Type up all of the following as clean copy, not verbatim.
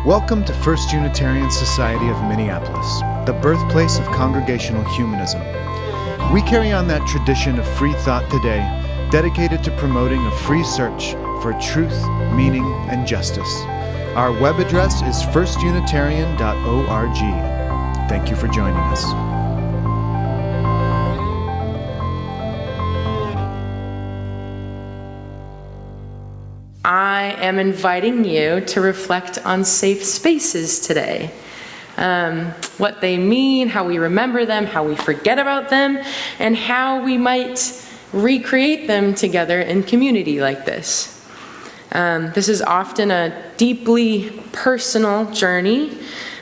Welcome to First Unitarian Society of Minneapolis, the birthplace of congregational humanism. We carry on that tradition of free thought today, dedicated to promoting a free search for truth, meaning, and justice. Our web address is firstunitarian.org. Thank you for joining us. I am inviting you to reflect on safe spaces today. What they mean, how we remember them, how we forget about them, and how we might recreate them together in community like this. This is often a deeply personal journey,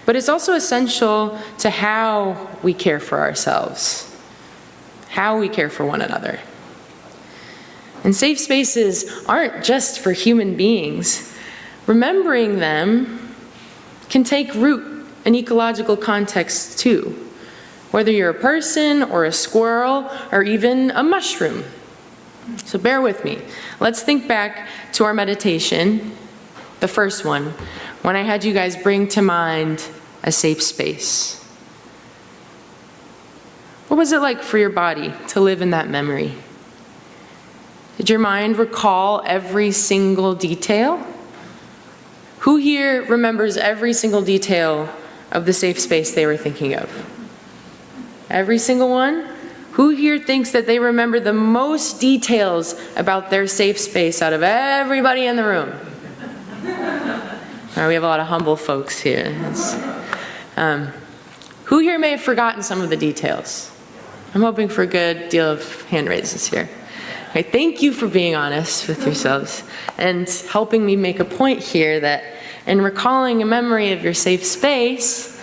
but it's also essential to how we care for ourselves, how we care for one another. And safe spaces aren't just for human beings. Remembering them can take root in ecological contexts too, whether you're a person or a squirrel or even a mushroom. So bear with me. Let's think back to our meditation, the first one, when I had you guys bring to mind a safe space. What was it like for your body to live in that memory? Did your mind recall every single detail? Who here remembers every single detail of the safe space they were thinking of? Every single one? Who here thinks that they remember the most details about their safe space out of everybody in the room? All right, we have a lot of humble folks here. Who here may have forgotten some of the details? I'm hoping for a good deal of hand raises here. Okay, thank you for being honest with yourselves and helping me make a point here that in recalling a memory of your safe space,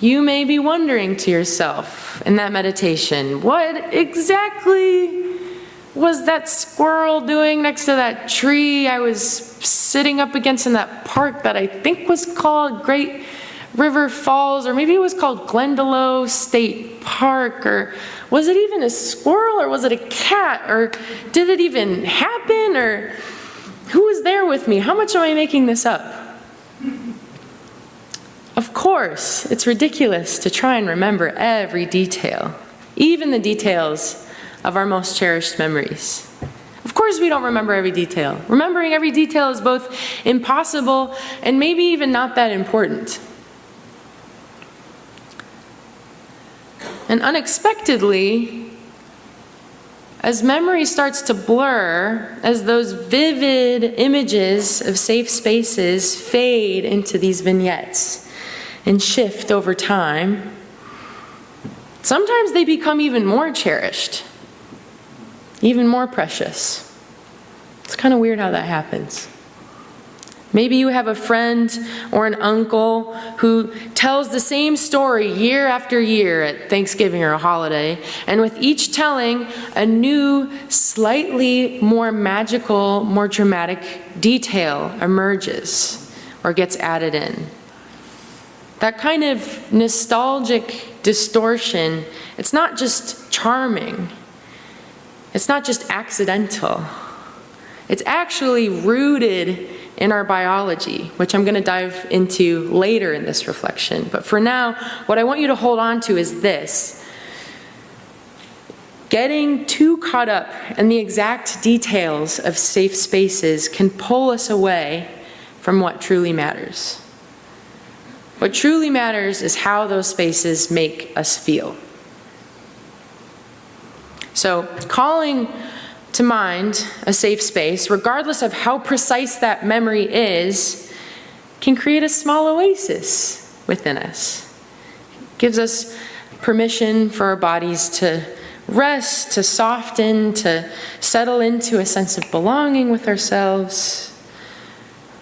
you may be wondering to yourself in that meditation, what exactly was that squirrel doing next to that tree I was sitting up against in that park that I think was called Great River Falls, or maybe it was called Glendalough State Park, or was it even a squirrel, or was it a cat, or did it even happen, or who was there with me? How much am I making this up? Of course, it's ridiculous to try and remember every detail, even the details of our most cherished memories. Of course we don't remember every detail. Remembering every detail is both impossible and maybe even not that important. And unexpectedly, as memory starts to blur, as those vivid images of safe spaces fade into these vignettes and shift over time, sometimes they become even more cherished, even more precious. It's kind of weird how that happens. Maybe you have a friend or an uncle who tells the same story year after year at Thanksgiving or a holiday, and with each telling, a new, slightly more magical, more dramatic detail emerges or gets added in. That kind of nostalgic distortion, it's not just charming, it's not just accidental, it's actually rooted in our biology, which I'm going to dive into later in this reflection. But for now, what I want you to hold on to is this. Getting too caught up in the exact details of safe spaces can pull us away from what truly matters. What truly matters is how those spaces make us feel. So, calling to mind a safe space, regardless of how precise that memory is, can create a small oasis within us. It gives us permission for our bodies to rest, to soften, to settle into a sense of belonging with ourselves,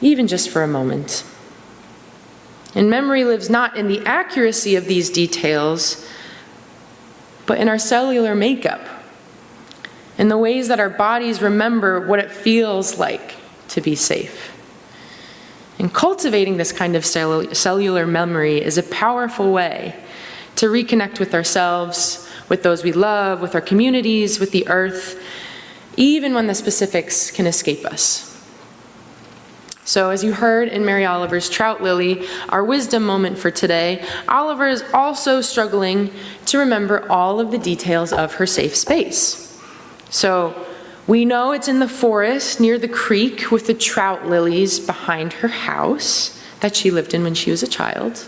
even just for a moment. And memory lives not in the accuracy of these details, but in our cellular makeup, in the ways that our bodies remember what it feels like to be safe. And cultivating this kind of cellular memory is a powerful way to reconnect with ourselves, with those we love, with our communities, with the earth, even when the specifics can escape us. So as you heard in Mary Oliver's Trout Lily, our wisdom moment for today, Oliver is also struggling to remember all of the details of her safe space. So we know it's in the forest near the creek with the trout lilies behind her house that she lived in when she was a child.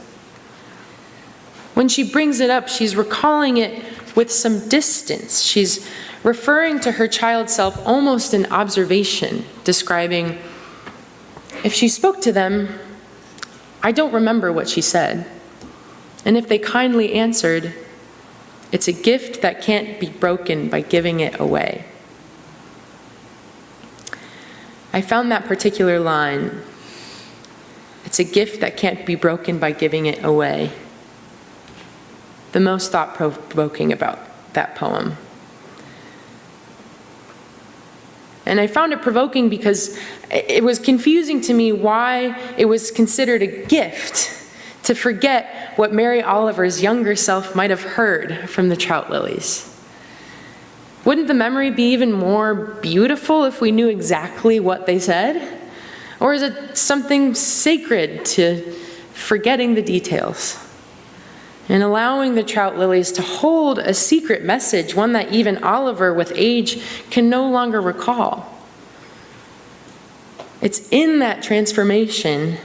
When she brings it up, she's recalling it with some distance. She's referring to her child self almost in observation, describing, if she spoke to them, I don't remember what she said. And if they kindly answered, it's a gift that can't be broken by giving it away. I found that particular line, it's a gift that can't be broken by giving it away, the most thought-provoking about that poem. And I found it provoking because it was confusing to me why it was considered a gift to forget what Mary Oliver's younger self might have heard from the trout lilies. Wouldn't the memory be even more beautiful if we knew exactly what they said? Or is it something sacred to forgetting the details and allowing the trout lilies to hold a secret message, one that even Oliver with age can no longer recall? It's in that transformation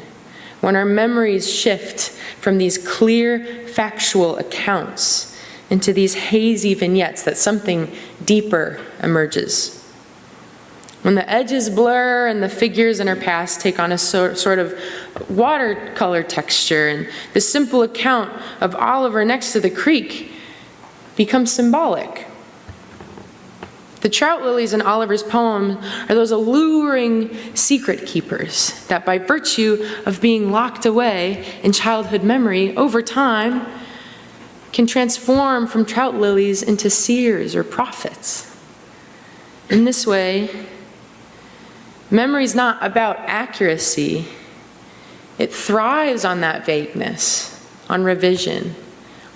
when our memories shift from these clear, factual accounts into these hazy vignettes that something deeper emerges. When the edges blur and the figures in our past take on a sort of watercolor texture, and the simple account of Oliver next to the creek becomes symbolic. The trout lilies in Oliver's poem are those alluring secret keepers that, by virtue of being locked away in childhood memory, over time can transform from trout lilies into seers or prophets. In this way, memory is not about accuracy. It thrives on that vagueness, on revision,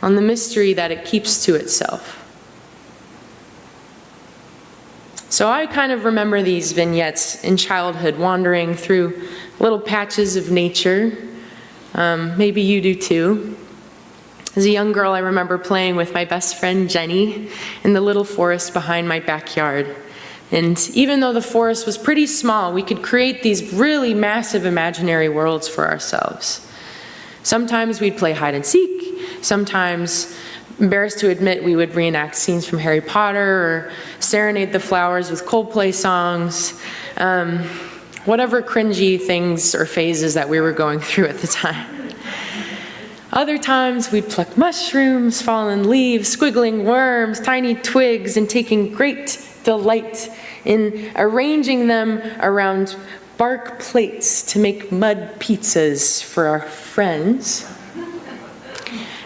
on the mystery that it keeps to itself. So I kind of remember these vignettes in childhood, wandering through little patches of nature. Maybe you do too. As a young girl, I remember playing with my best friend Jenny in the little forest behind my backyard. And even though the forest was pretty small, we could create these really massive imaginary worlds for ourselves. Sometimes we'd play hide and seek. Sometimes, embarrassed to admit, we would reenact scenes from Harry Potter or serenade the flowers with Coldplay songs. Whatever cringy things or phases that we were going through at the time. Other times we'd pluck mushrooms, fallen leaves, squiggling worms, tiny twigs, and taking great delight in arranging them around bark plates to make mud pizzas for our friends.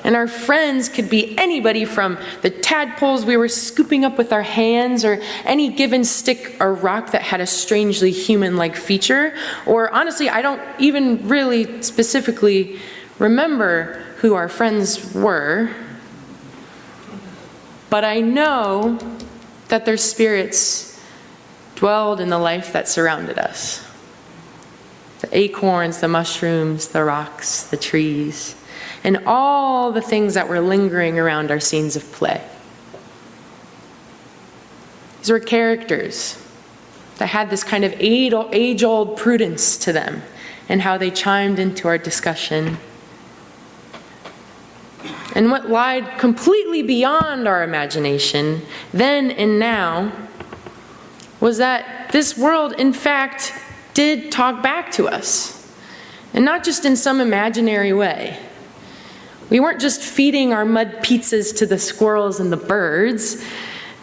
And our friends could be anybody from the tadpoles we were scooping up with our hands, or any given stick or rock that had a strangely human-like feature. Or honestly, I don't even really specifically remember who our friends were. But I know that their spirits dwelled in the life that surrounded us. The acorns, the mushrooms, the rocks, the trees, and all the things that were lingering around our scenes of play. These were characters that had this kind of age-old prudence to them, and how they chimed into our discussion. And what lied completely beyond our imagination, then and now, was that this world, in fact, did talk back to us. And not just in some imaginary way. We weren't just feeding our mud pizzas to the squirrels and the birds.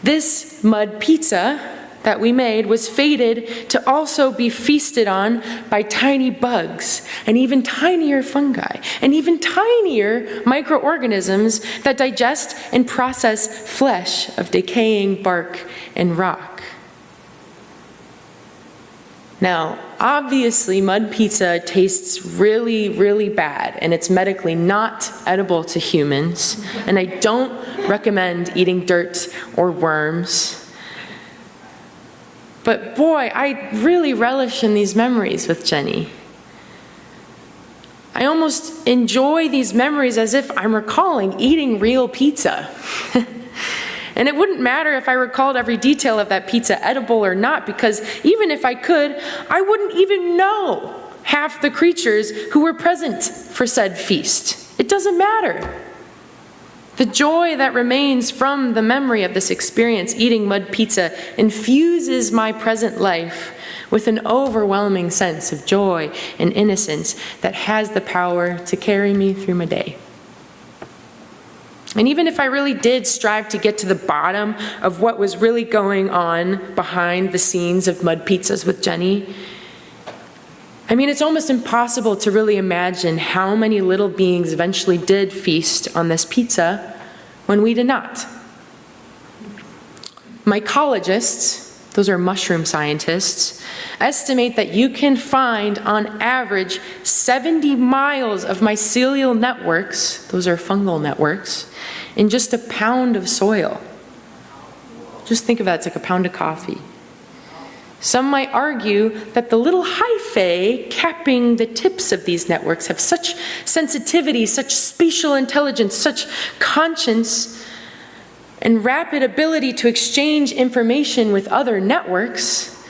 This mud pizza that we made was fated to also be feasted on by tiny bugs, and even tinier fungi, and even tinier microorganisms that digest and process flesh of decaying bark and rock. Now, obviously, mud pizza tastes really, really bad, and it's medically not edible to humans, and I don't recommend eating dirt or worms. But boy, I really relish in these memories with Jenny. I almost enjoy these memories as if I'm recalling eating real pizza. And it wouldn't matter if I recalled every detail of that pizza edible or not, because even if I could, I wouldn't even know half the creatures who were present for said feast. It doesn't matter. The joy that remains from the memory of this experience eating mud pizza infuses my present life with an overwhelming sense of joy and innocence that has the power to carry me through my day. And even if I really did strive to get to the bottom of what was really going on behind the scenes of mud pizzas with Jenny, it's almost impossible to really imagine how many little beings eventually did feast on this pizza when we did not. Mycologists, those are mushroom scientists, estimate that you can find on average 70 miles of mycelial networks, those are fungal networks, in just a pound of soil. Just think of that, it's like a pound of coffee. Some might argue that the little hyphae capping the tips of these networks have such sensitivity, such spatial intelligence, such conscience, and rapid ability to exchange information with other networks,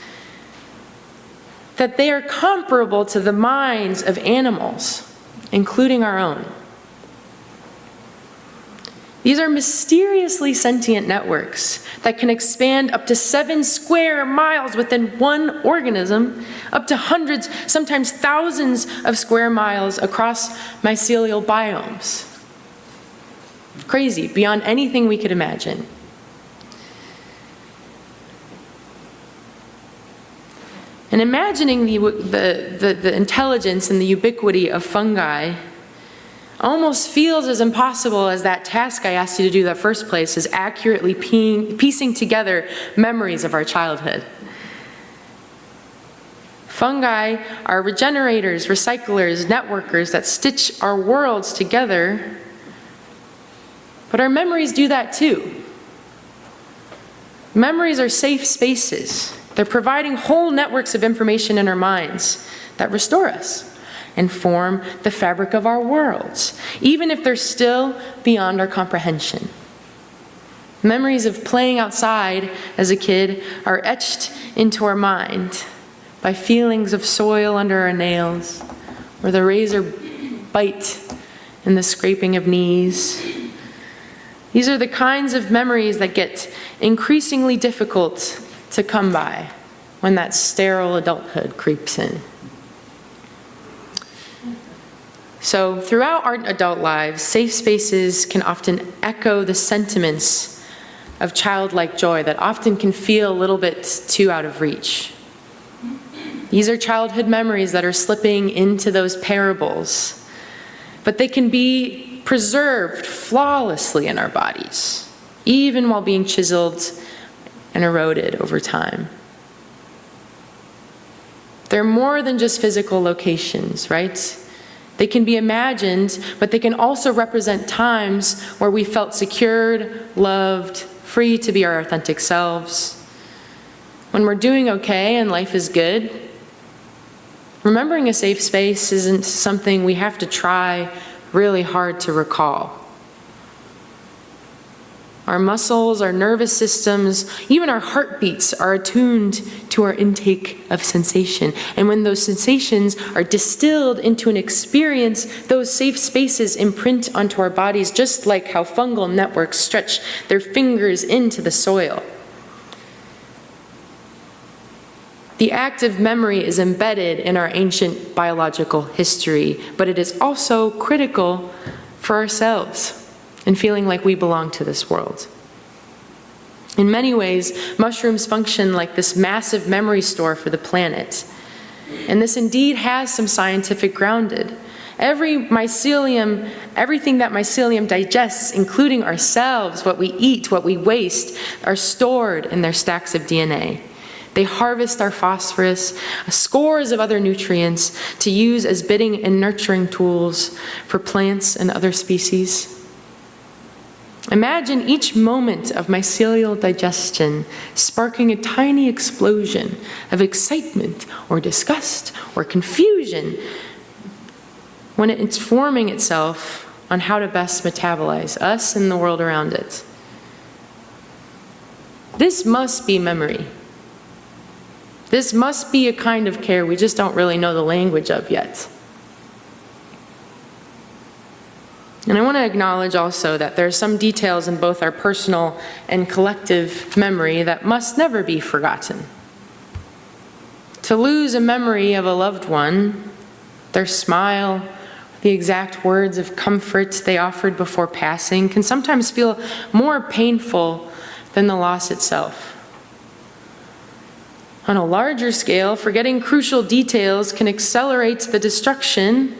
that they are comparable to the minds of animals, including our own. These are mysteriously sentient networks that can expand up to 7 square miles within one organism, up to hundreds, sometimes thousands of square miles across mycelial biomes. Crazy, beyond anything we could imagine. And imagining the intelligence and the ubiquity of fungi almost feels as impossible as that task I asked you to do in the first place, is accurately piecing together memories of our childhood. Fungi are regenerators, recyclers, networkers that stitch our worlds together, but our memories do that too. Memories are safe spaces. They're providing whole networks of information in our minds that restore us and form the fabric of our worlds, even if they're still beyond our comprehension. Memories of playing outside as a kid are etched into our mind by feelings of soil under our nails, or the razor bite and the scraping of knees. These are the kinds of memories that get increasingly difficult to come by when that sterile adulthood creeps in. So throughout our adult lives, safe spaces can often echo the sentiments of childlike joy that often can feel a little bit too out of reach. These are childhood memories that are slipping into those parables, but they can be preserved flawlessly in our bodies, even while being chiseled and eroded over time. They're more than just physical locations, right? They can be imagined, but they can also represent times where we felt secured, loved, free to be our authentic selves. When we're doing okay and life is good, remembering a safe space isn't something we have to try really hard to recall. Our muscles, our nervous systems, even our heartbeats are attuned to our intake of sensation. And when those sensations are distilled into an experience, those safe spaces imprint onto our bodies, just like how fungal networks stretch their fingers into the soil. The act of memory is embedded in our ancient biological history, but it is also critical for ourselves and feeling like we belong to this world. In many ways, mushrooms function like this massive memory store for the planet. And this indeed has some scientific grounded. Everything that mycelium digests, including ourselves, what we eat, what we waste, are stored in their stacks of DNA. They harvest our phosphorus, scores of other nutrients to use as bidding and nurturing tools for plants and other species. Imagine each moment of mycelial digestion sparking a tiny explosion of excitement or disgust or confusion when it's forming itself on how to best metabolize us and the world around it. This must be memory. This must be a kind of care we just don't really know the language of yet. And I want to acknowledge also that there are some details in both our personal and collective memory that must never be forgotten. To lose a memory of a loved one, their smile, the exact words of comfort they offered before passing, can sometimes feel more painful than the loss itself. On a larger scale, forgetting crucial details can accelerate the destruction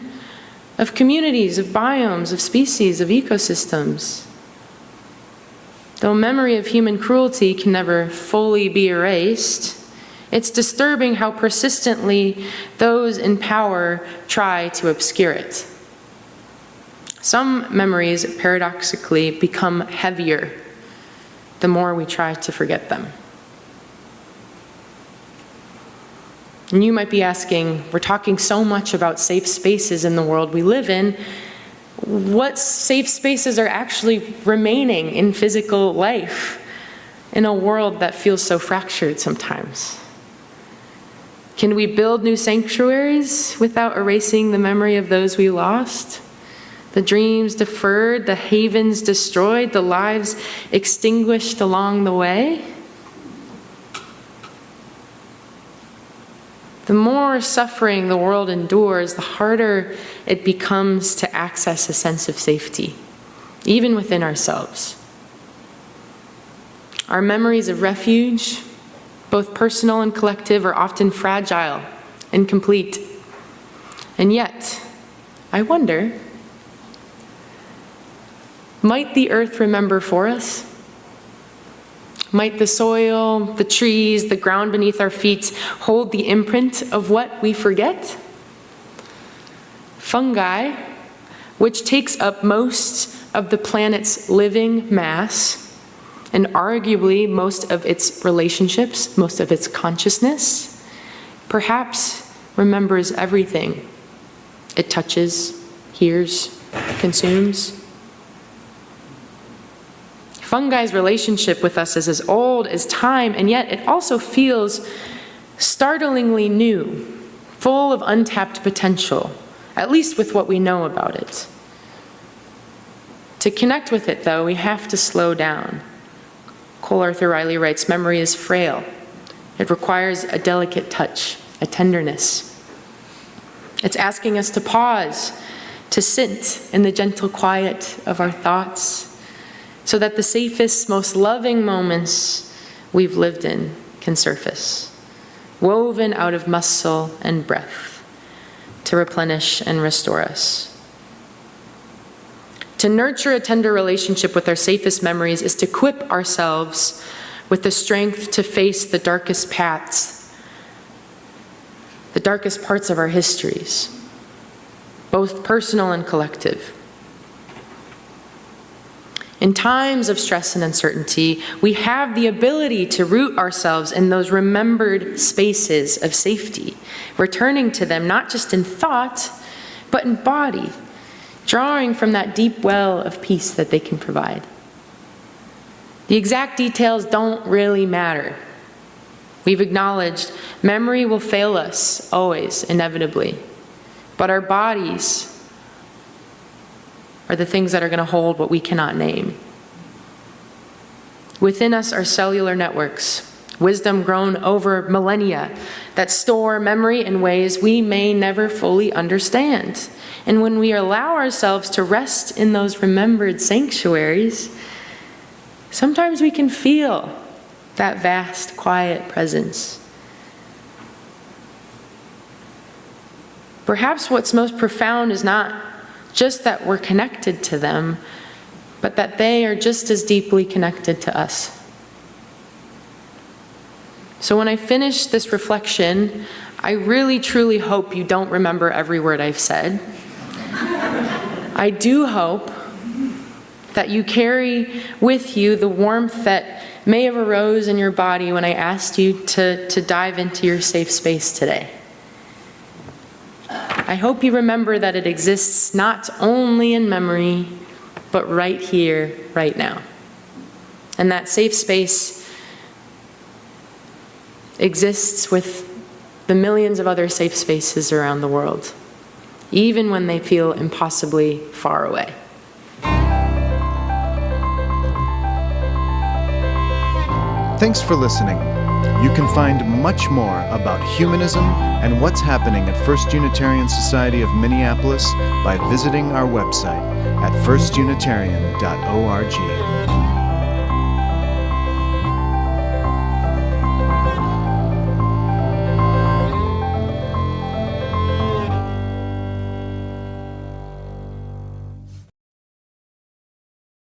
of communities, of biomes, of species, of ecosystems. Though memory of human cruelty can never fully be erased, it's disturbing how persistently those in power try to obscure it. Some memories, paradoxically, become heavier the more we try to forget them. And you might be asking, we're talking so much about safe spaces in the world we live in. What safe spaces are actually remaining in physical life in a world that feels so fractured sometimes? Can we build new sanctuaries without erasing the memory of those we lost? The dreams deferred, the havens destroyed, the lives extinguished along the way? The more suffering the world endures, the harder it becomes to access a sense of safety, even within ourselves. Our memories of refuge, both personal and collective, are often fragile, incomplete. And yet, I wonder, might the earth remember for us? Might the soil, the trees, the ground beneath our feet hold the imprint of what we forget? Fungi, which takes up most of the planet's living mass, and arguably most of its relationships, most of its consciousness, perhaps remembers everything it touches, hears, consumes. Fungi's relationship with us is as old as time, and yet it also feels startlingly new, full of untapped potential, at least with what we know about it. To connect with it, though, we have to slow down. Cole Arthur Riley writes, memory is frail. It requires a delicate touch, a tenderness. It's asking us to pause, to sit in the gentle quiet of our thoughts, so that the safest, most loving moments we've lived in can surface, woven out of muscle and breath, to replenish and restore us. To nurture a tender relationship with our safest memories is to equip ourselves with the strength to face the darkest paths, the darkest parts of our histories, both personal and collective. In times of stress and uncertainty, we have the ability to root ourselves in those remembered spaces of safety, returning to them not just in thought, but in body, drawing from that deep well of peace that they can provide. The exact details don't really matter. We've acknowledged memory will fail us always, inevitably, but our bodies are the things that are going to hold what we cannot name. Within us are cellular networks, wisdom grown over millennia, that store memory in ways we may never fully understand. And when we allow ourselves to rest in those remembered sanctuaries, sometimes we can feel that vast, quiet presence. Perhaps what's most profound is not just that we're connected to them, but that they are just as deeply connected to us. So when I finish this reflection, I really truly hope you don't remember every word I've said. I do hope that you carry with you the warmth that may have arose in your body when I asked you to dive into your safe space today. I hope you remember that it exists not only in memory, but right here, right now. And that safe space exists with the millions of other safe spaces around the world, even when they feel impossibly far away. Thanks for listening. You can find much more about humanism and what's happening at First Unitarian Society of Minneapolis by visiting our website at firstunitarian.org.